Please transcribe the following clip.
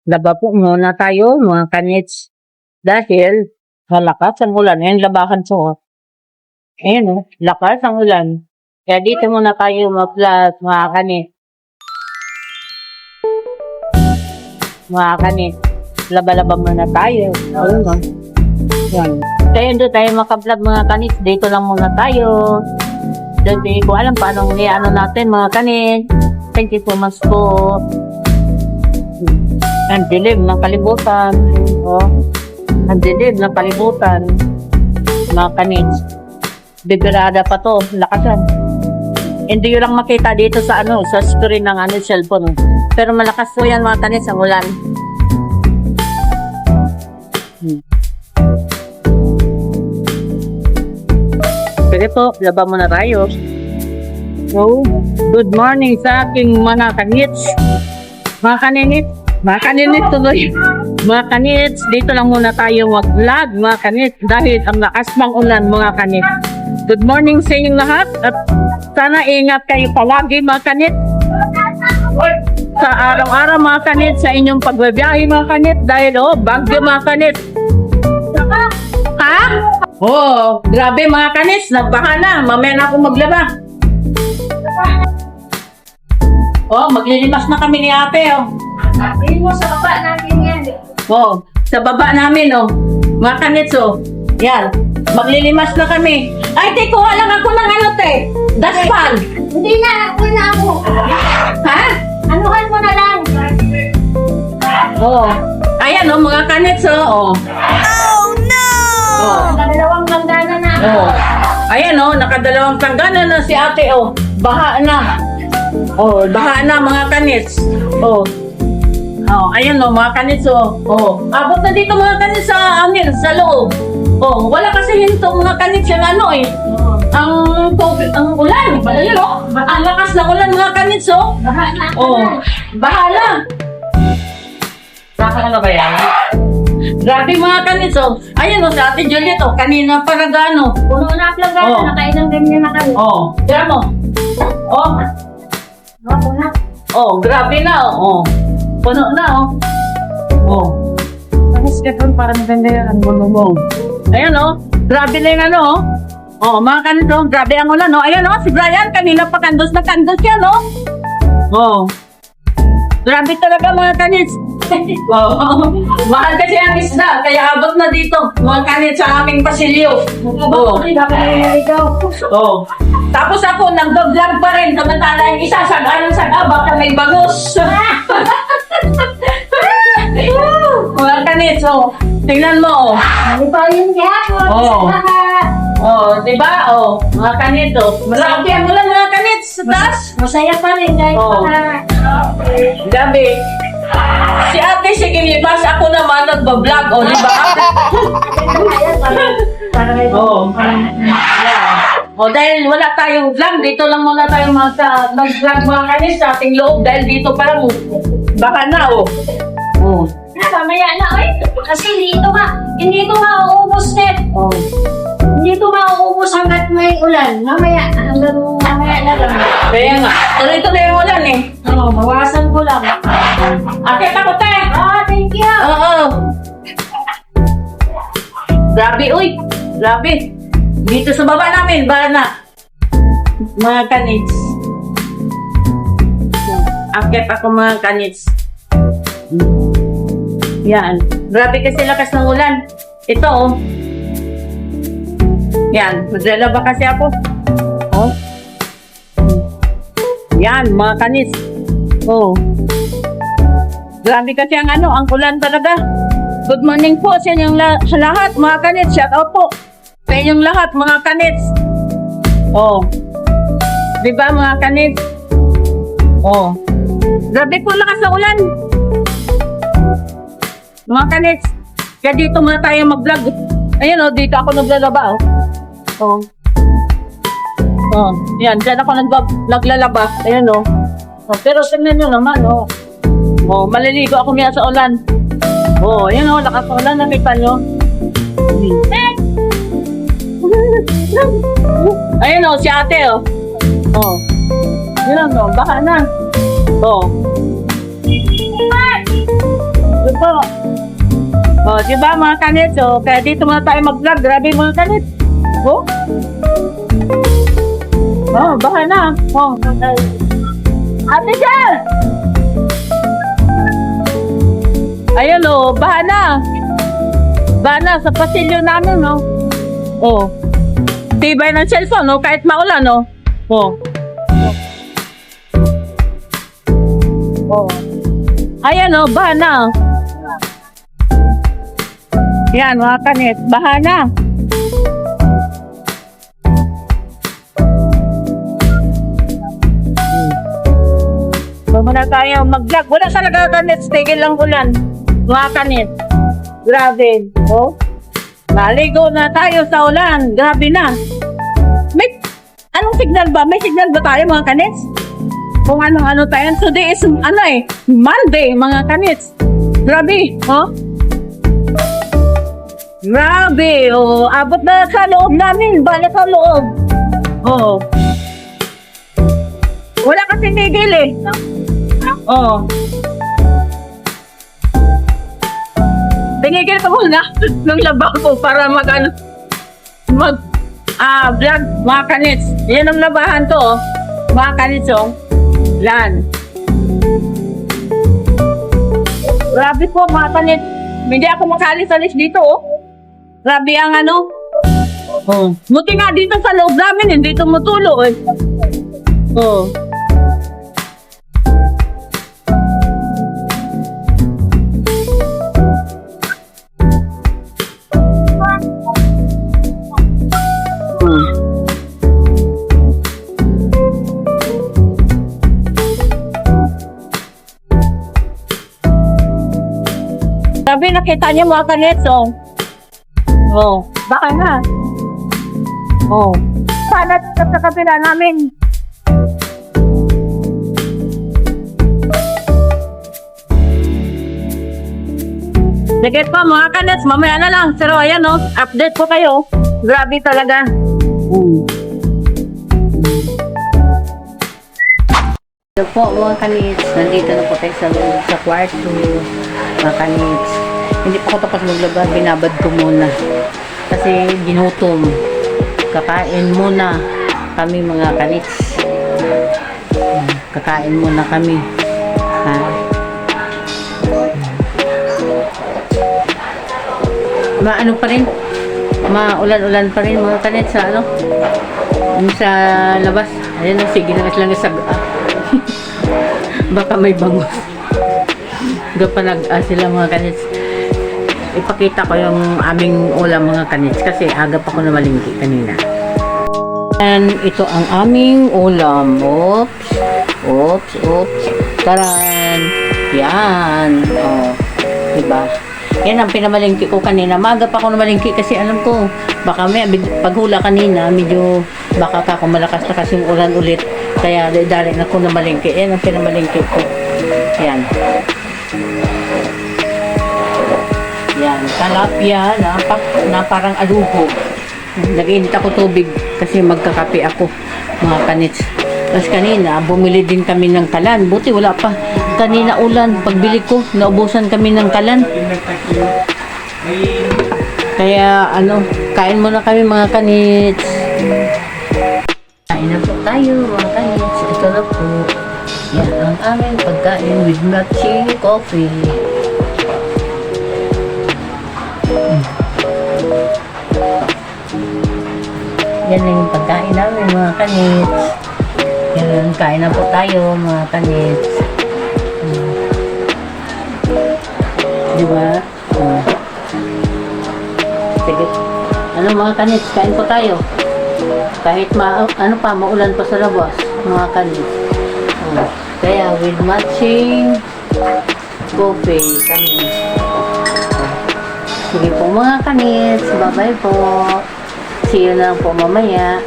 Laba po muna tayo mga kanits. Dahil malakas ang ulan. Ayan, labakan to. Ayan o, lakas ang ulan. Kaya dito muna tayo mag-vlog mga kanits. Mga kanits, laba-laba muna tayo. Ayun o. Yan. Kaya doon tayo maka-vlog mga kanits. Dito lang muna tayo. Doon di ko alam paano ano natin mga kanits. Thank you so much po. Ang dilim ng kalibutan. Oh. Ang dilim ng kalibutan. Mga kanits. Bibirada pa to. Lakasan. Hindi yun lang makita dito sa sa screen ng cellphone. Pero malakas po yan mga kanits ang ulan. Pwede po, laba muna tayo. So, good morning sa aking mga kanits. Mga kaninit tuloy. Mga kanits, dito lang muna tayo mag-vlog mga kanits dahil ang lakas ng ulan mga kanits. Good morning sa inyong lahat at sana ingat kayo palagi mga kanits. Sa araw-araw mga kanits sa inyong pagbabiyahe mga kanits dahil bagyo mga kanits. Ha? Oh, grabe mga kanits, nagbaha na. Mamaya na ako maglaba. Oh, maglilimas na kami ni ate Ayun mo, sa baba natin yan. Oh, sa baba namin, mga kanits, yan, maglilimas na kami. Ay, te, kuha lang ako ng daspan. Hindi na, wala ako. Ha? Anuhan mo na lang. Oh, ayan, mga kanits, oh. Dalawang langgana na. Oh, ayan, nakadalawang tanggana na si ate, baha na. Oh, baha na, mga kanits. Oh, ayan mga kanits, abot na dito mga kanits sa loob. Oh, wala kasi hinto mga kanits yung ang ulan. Ayun, ang lakas ng ulan mga kanits, Baha na. bahala. Saka na ba yan? Grabe mga kanits, ayan sa atin Juliet, kanina pa nagano. Puno na ang langgana, nakainang ganyan na kami. Tira mo. Puno. Grabe na, puno na, Tapos kapag parang ganda yan, ang gulo mo. Ayan, grabe na yung mga kanito, grabe ang ulan, Ayan, si Brian, kanina pa kandos na kandos yan, Grabe talaga mga kanits. Mahal kasi ang isda, kaya abot na dito, mga kanits sa aming pasilyo. Tapos ako, nag-vlog pa rin, samantala yung isa, saga, baka may bangus. Mga kanits, tingnan mo, Ano pa yun kaya? diba, mga kanits, marami ang ulan mga kanits sa taas. Masaya pa rin kahit Gabi. Si ate, sige libas, ako naman nagbablog, diba? Dahil wala tayong vlog, dito lang muna tayo mag-vlog mga kanits sa ating loob dahil dito pa lang, baka na, Mamaya na, kasi hindi ko mauubos net. Hindi ko mauubos hanggat may ulan. Mamaya na lang. Kaya nga, tuloy-tuloy yung ulan Bawasan ko lang. Akit ako, te! Thank you. Grabe, grabe. Dito sa baba namin, bana. Mga kanits. Akit ako mga kanits. Yan. Grabe kasi lakas ng ulan. Ito, Yan. Maglalaba kasi ako. Yan, mga kanits. Grabe kasi ang ulan talaga. Good morning po sa inyong sa lahat, mga kanits. Shout out po sa inyong lahat, mga kanits. Diba, mga kanits? Grabe po lakas ng ulan. Mga kanits. Kaya dito muna tayo mag-vlog. Ayan, dito ako naglalaba, yan, dyan ako naglalaba. Ayan, pero tingnan nyo naman, maliligo ako niya sa ulan. Ayan, lakas ng ulan, nakita nyo. Ayan, si ate, Yun, baka na. Oh, di ba mga kanits? Oh, kaya dito muna tayo mag-vlog. Grabe mga kanits. Oh. Oh, baka na. Oh. Ate Jel! Ayun oh, baha na. Baha na sa pasilyo namin, no? Oh. Tibay ng cellphone, no? Kahit maulan, no? Oh. Oh. Ayan, oh, baha na. Yan, mga kanit, baha na. Muna tayo mag-vlog. Wala talaga kanit, tigil lang ulan. Mga kanit. Grabe. Oh. Naligo na tayo sa ulan. Grabe na. May, anong signal ba? May signal ba tayo mga kanits? Kung ano tayo. Today is, Monday mga kanits. Grabe. Oh. Grabe. Oh. Abot na sa loob namin. Balik sa loob. Oh. Wala kasi tigil eh. Oh. Tingigil ko muna nung laba ko para vlog mga kanits. Yan ang labahan to, oh. Mga kanits, oh. Yan. Grabe po, mga kanits. Hindi ako makalis-alis dito, oh. Grabe ang Oh. Buti nga dito sa loob namin, hindi tumutulo, eh. Oh. Sabi, nakita niyo mga kanets, oh. Oh, baka na. Oh. Sana sa kapila namin. Sige po mga kanets, mamaya na lang. Pero ayan, oh, update po kayo. Grabe talaga. Ito po mga kanits, nandito na po tayo sa kwarto, mga kanits. Hindi pa ako tapos maglaba, binabad ko muna. Kasi ginutom. Kakain muna kami mga kanits. Kakain muna kami. Ha? Maano pa rin? Maulan-ulan pa rin mga kanits sa sa labas. Ayan na, sige na lang sa baka may bangus. Gapanag sila mga kanits. Ipakita ko yung aming ulam mga kanits kasi aga pa ko na malingki kanina. And ito ang aming ulam. Oops. Taran. Yan. Oh, diba? Yan ang pinamalingki ko kanina. Maga pa ako na malingki kasi alam ko baka may paghula kanina medyo baka kako malakas na kasi yung ulan ulit. Kaya dali na ko na malingki. Yan ang pinamalingki ko. Yan. Yan. Talapia na parang alubo. Nag-init ako tubig kasi magkakape ako mga kanits. Tapos kanina bumili din kami ng kalan. Buti wala pa. Kanina ulan. Pagbili ko naubusan kami ng kalan. Kaya kain muna kami mga kanits. Kain na po tayo mga kanits. Ito na po. Yan ang aming pagkain with matching coffee. Yan yung pagkain namin mga kanits. Yan, kain na po tayo mga kanits. Diba? Sige. Mga kanits, kain po tayo. Kahit maulan pa sa labas, mga kanits. Kaya with matching coffee kami. Sige po mga kanits, bye bye po. See you na po mamaya.